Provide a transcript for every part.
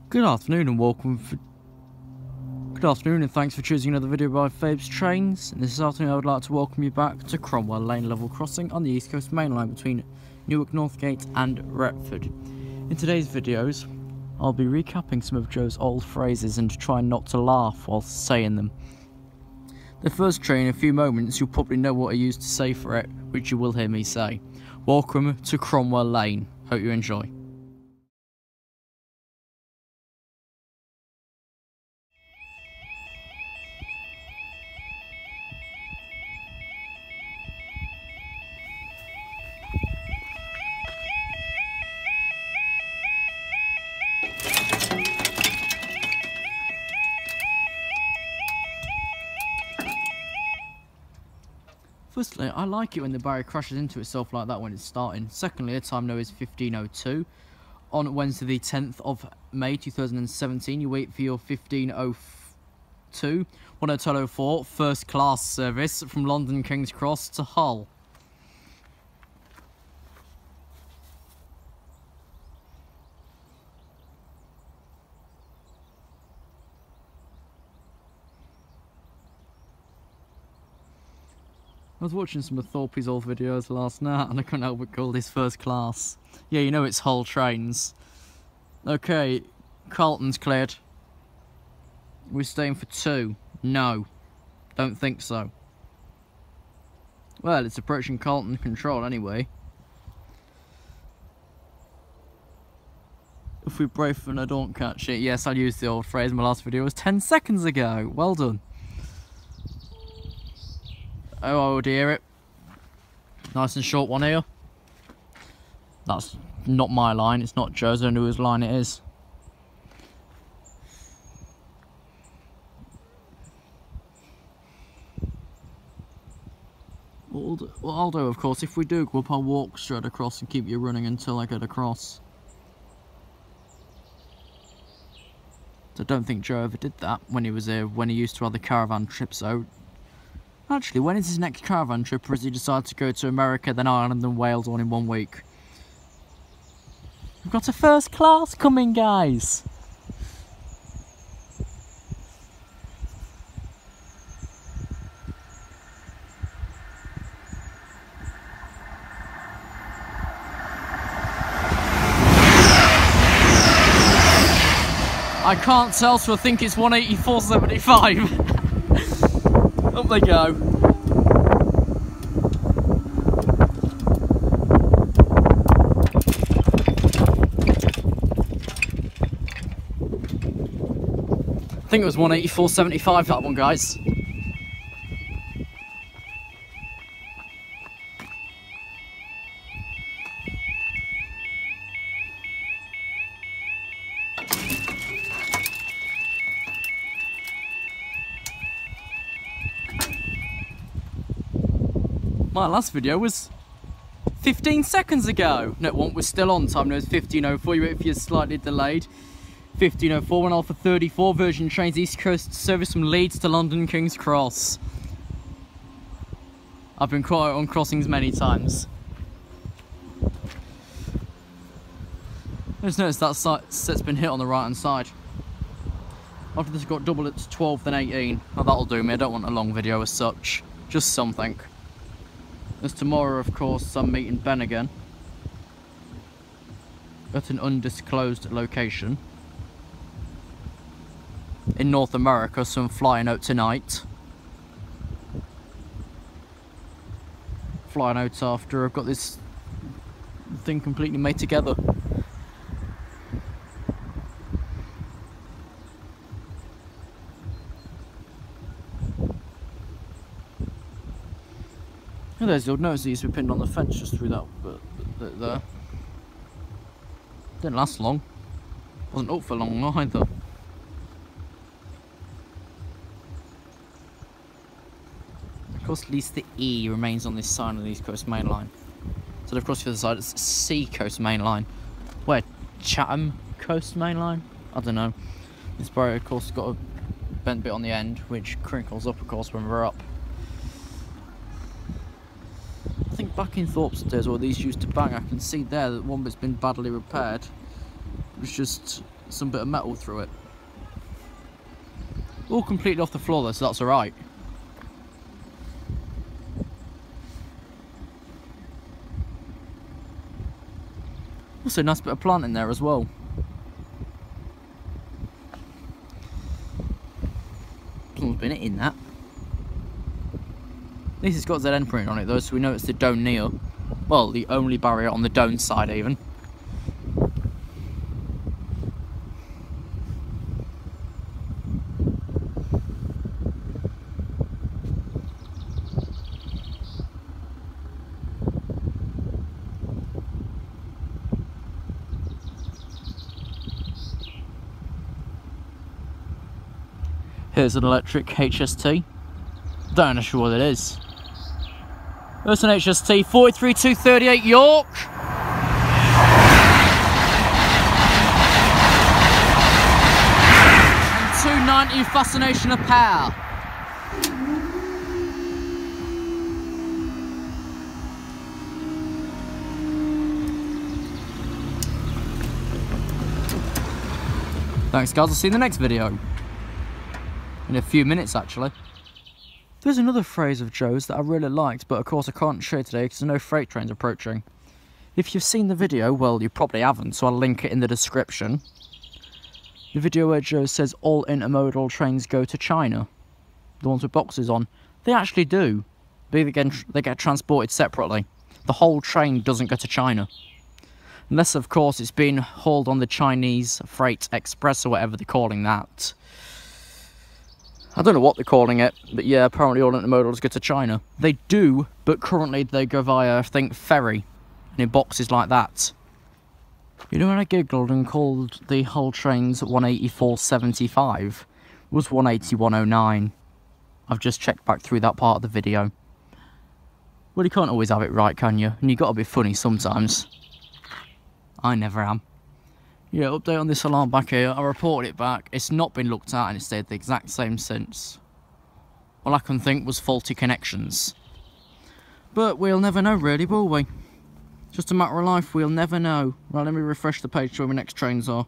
Good afternoon and thanks for choosing another video by Fabes Trains. And this afternoon I would like to welcome you back to Cromwell Lane level crossing on the East Coast main line between Newark Northgate and Retford. In today's videos I'll be recapping some of Joe's old phrases and trying not to laugh while saying them. The first train, in a few moments you'll probably know what I used to say for it, which you will hear me say. Welcome to Cromwell Lane. Hope you enjoy. Firstly, I like it when the barrier crashes into itself like that when it's starting. Secondly, the time now is 15:02. On Wednesday the 10th of May 2017, you wait for your 15:02 on Hotel 04 first class service from London King's Cross to Hull. I was watching some of Thorpe's old videos last night and I couldn't help but call this first class. Yeah, you know it's Hull trains. Okay, Carlton's cleared. We're staying for 2. No, don't think so. Well, it's approaching Carlton control anyway. If we brave and I don't catch it, yes, I used the old phrase. My last video was 10 seconds ago. Well done. Oh dear it. Nice and short one here. That's not my line, it's not Joe's, I don't know whose line it is. What I'll do, of course, if we do go up, I'll walk straight across and keep you running until I get across. So I don't think Joe ever did that when he was here, when he used to have the caravan trips out. Actually, when is his next caravan trip, or has he decided to go to America, then Ireland and Wales all in 1 week? We've got a first class coming, guys! I can't tell, so I think it's 184.75. Up they go. I think it was 184.75 that one, guys. My last video was 15 seconds ago. No, one was still on time. No, it was 15:04. You wait for your slightly delayed. 15:04 went off for 34 Virgin Trains East Coast service from Leeds to London King's Cross. I've been caught out on crossings many times. I just noticed that set's been hit on the right hand side. After this got double, it's 12 then 18. Well, that'll do me. I don't want a long video as such. Just something. As tomorrow, of course, I'm meeting Ben again at an undisclosed location in North America, so I'm flying out tonight. Flying out after I've got this thing completely made together. Oh, there's the old notice that used to be pinned on the fence just through that bit there. Didn't last long. Wasn't up for long either. Of course, at least the E remains on this side of the East Coast main line. So of course, the other side it's Sea Coast main line. Where? Chatham Coast main line? I don't know. This barrier, of course, got a bent bit on the end, which crinkles up, of course, when we're up. I think back in Thorpe's days where these used to bang, I can see there that one bit's been badly repaired. It was just some bit of metal through it. All completely off the floor though, so that's alright. Also a nice bit of plant in there as well. Someone's been hitting that. At least it's got ZN printing on it though, so we know it's the Doan Neo. Well, the only barrier on the Doan side even. Here's an electric HST. Don't know sure what it is. There's an HST 43238 York. And 290 fascination of power. Thanks guys, I'll see you in the next video. In a few minutes actually. There's another phrase of Joe's that I really liked, but of course I can't show today because there's no freight trains approaching. If you've seen the video, well you probably haven't, so I'll link it in the description. The video where Joe says all intermodal trains go to China. The ones with boxes on. They actually do. But they get transported separately. The whole train doesn't go to China. Unless of course it's being hauled on the Chinese Freight Express or whatever they're calling that. I don't know what they're calling it, but yeah, apparently all intermodals go to China. They do, but currently they go via, I think, ferry, and in boxes like that. You know when I giggled and called the Hull trains 184.75 was 181.09. I've just checked back through that part of the video. Well, you can't always have it right, can you? And you gotta be funny sometimes. I never am. Yeah, update on this alarm back here. I reported it back. It's not been looked at and it stayed the exact same since. All I can think was faulty connections. But we'll never know really, will we? Just a matter of life, we'll never know. Right, let me refresh the page to where my next trains are.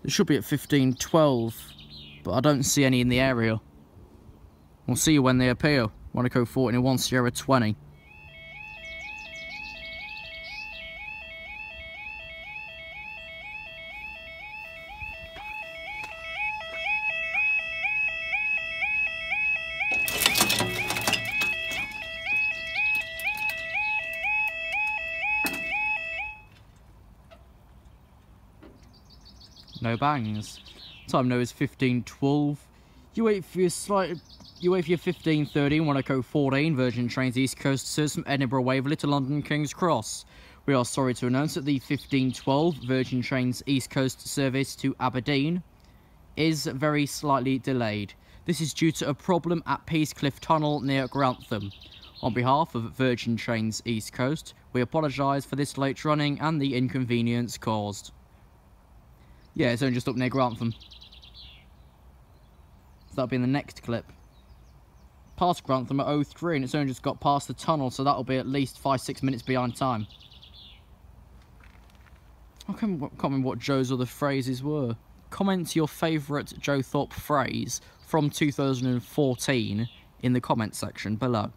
They should be at 15:12, but I don't see any in the area. We'll see you when they appear. Monaco 14 and 1 Sierra 20. No bangs. Time now is 15:12. You wait for your 15:30 Monaco 14 Virgin Trains East Coast service from Edinburgh Waverley to London King's Cross. We are sorry to announce that the 15:12 Virgin Trains East Coast service to Aberdeen is very slightly delayed. This is due to a problem at Peascliff Tunnel near Grantham. On behalf of Virgin Trains East Coast, we apologise for this late running and the inconvenience caused. Yeah, it's only just up near Grantham. So that'll be in the next clip. Past Grantham at 03 and it's only just got past the tunnel, so that'll be at least 5-6 minutes behind time. I can't remember what Joe's other phrases were. Comment your favourite Joe Thorpe phrase from 2014 in the comment section below.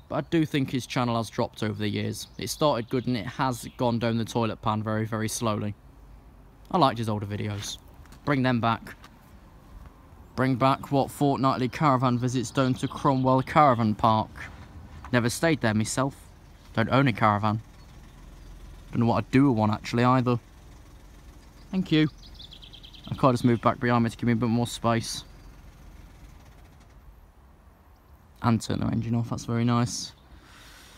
But I do think his channel has dropped over the years. It started good and it has gone down the toilet pan very, very slowly. I liked his older videos. Bring them back. Bring back what fortnightly caravan visits down to Cromwell Caravan Park. Never stayed there myself. Don't own a caravan. Don't know what I'd do with one actually either. Thank you. I can't just move back behind me to give me a bit more space. And turn the engine off, that's very nice.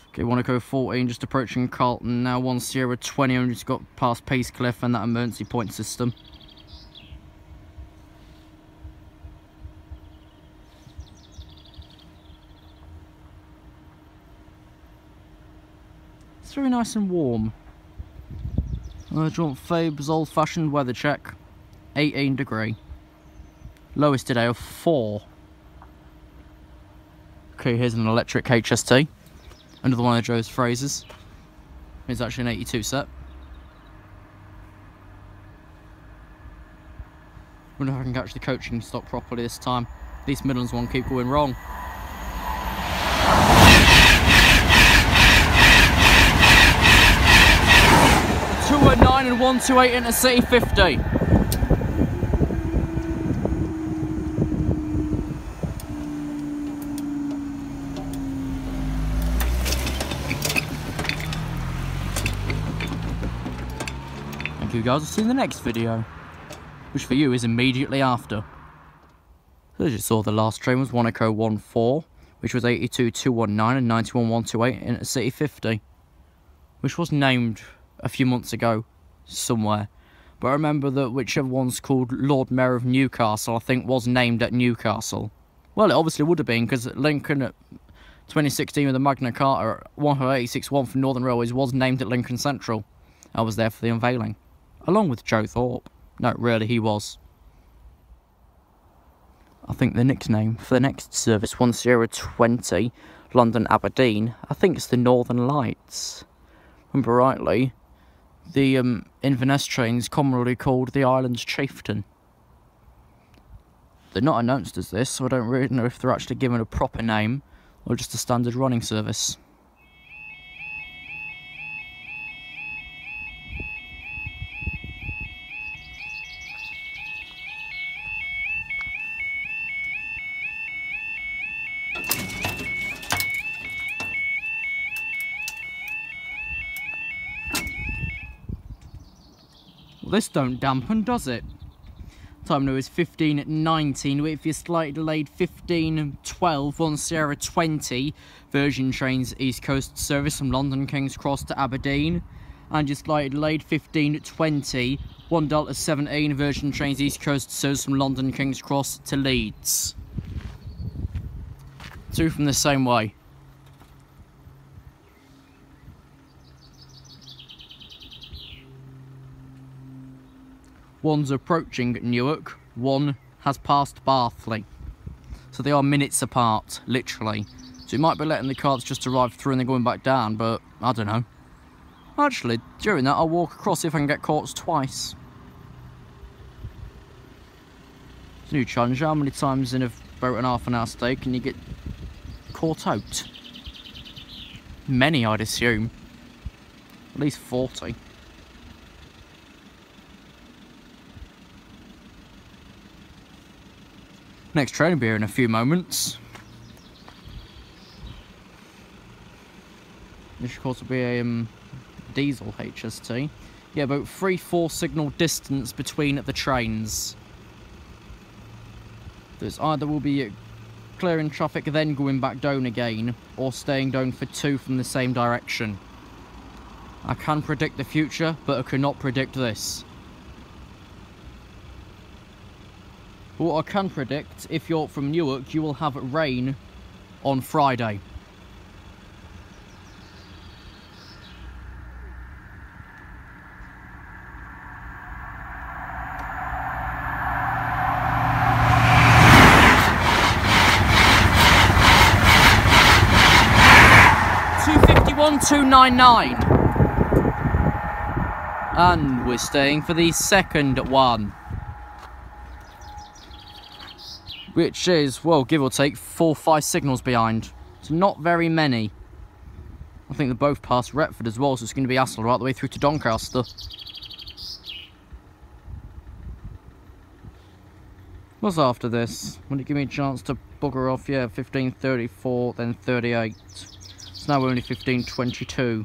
Okay, Monaco 14 just approaching Carlton now. 1 Sierra 20 and just got past Peascliff and that emergency point system. It's very nice and warm. Do you want Fabe's old-fashioned weather check? 18 degree. Lowest today of 4. Okay, here's an electric HST. Another one of Joe's phrases. It's actually an 82 set. Wonder if I can catch the coaching stop properly this time. These Midlands one keep going wrong. Two at 9 and 128 into City 50. Thank you guys, I'll see you in the next video, which for you is immediately after. So as you saw, the last train was 1 Echo 14, which was 82,219 and 91,128 into City 50, which was named a few months ago somewhere. But I remember that whichever one's called Lord Mayor of Newcastle, I think was named at Newcastle. Well, it obviously would have been, because Lincoln at 2016 with the Magna Carta 186.1 for Northern Railways was named at Lincoln Central. I was there for the unveiling, along with Joe Thorpe. No, really, he was. I think the nickname for the next service, 1020 London Aberdeen, I think it's the Northern Lights. Remember rightly, the Inverness train is commonly called the Island's Chieftain. They're not announced as this, so I don't really know if they're actually given a proper name or just a standard running service. Well, this don't dampen, does it? Time now is 15:19, wait for your slightly delayed 15:12 on Sierra 20 Virgin Trains East Coast service from London King's Cross to Aberdeen, and your slightly delayed 15:20 1 Delta 17 Virgin Trains East Coast service from London King's Cross to Leeds. Two from the same way. One's approaching Newark, one has passed Bartley. So they are minutes apart, literally. So you might be letting the carts just arrive through and they're going back down, but I don't know. Actually, during that I'll walk across if I can get caught twice. It's a new challenge. How many times in about an half an hour stay can you get caught out? Many, I'd assume. At least 40. Next train will be here in a few moments. This of course will be a diesel HST. Yeah, about 3-4 signal distance between the trains. There's either will be clearing traffic then going back down again, or staying down for 2 from the same direction. I can predict the future, but I cannot predict this. But what I can predict, if you're from Newark, you will have rain on Friday. $251,299. And we're staying for the second one, which is, well, give or take 4 or 5 signals behind. So not very many. I think they both pass Retford as well, so it's going to be Astle right the way through to Doncaster. What's after this? Will it give me a chance to bugger off? Yeah, 15:34, then 38. It's now only 15:22.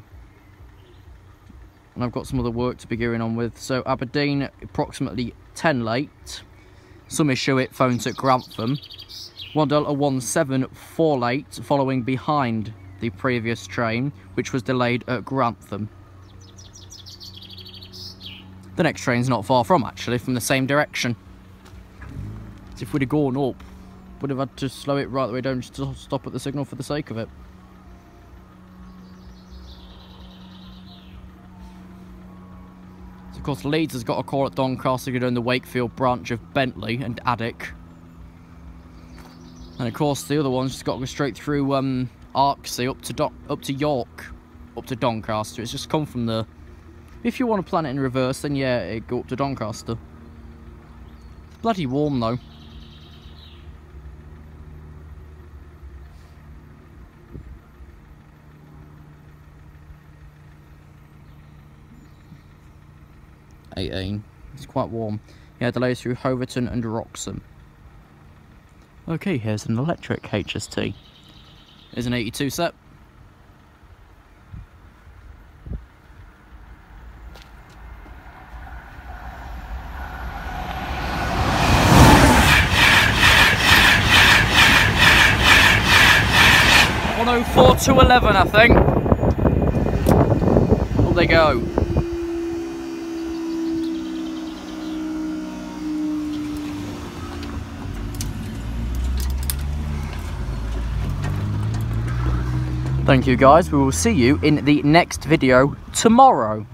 And I've got some other work to be going on with. So Aberdeen, approximately 10 late. Some issue it phones at Grantham. 1 Delta 17 4 late, following behind the previous train, which was delayed at Grantham. The next train's not far from, actually, from the same direction. So if we'd have gone up, would have had to slow it right the way down just to stop at the signal for the sake of it. Of course, Leeds has got a call at Doncaster down the Wakefield branch of Bentley and Addick. And of course, the other one's just got to go straight through Arksey up to York, up to Doncaster. It's just come from there. If you want to plan it in reverse, then yeah, it'd go up to Doncaster. Bloody warm though. It's quite warm. Yeah, delays through Hoverton and Wroxham. Okay, here's an electric HST. Here's an 82 set. .104 to 11, I think. Up they go. Thank you guys, we will see you in the next video tomorrow.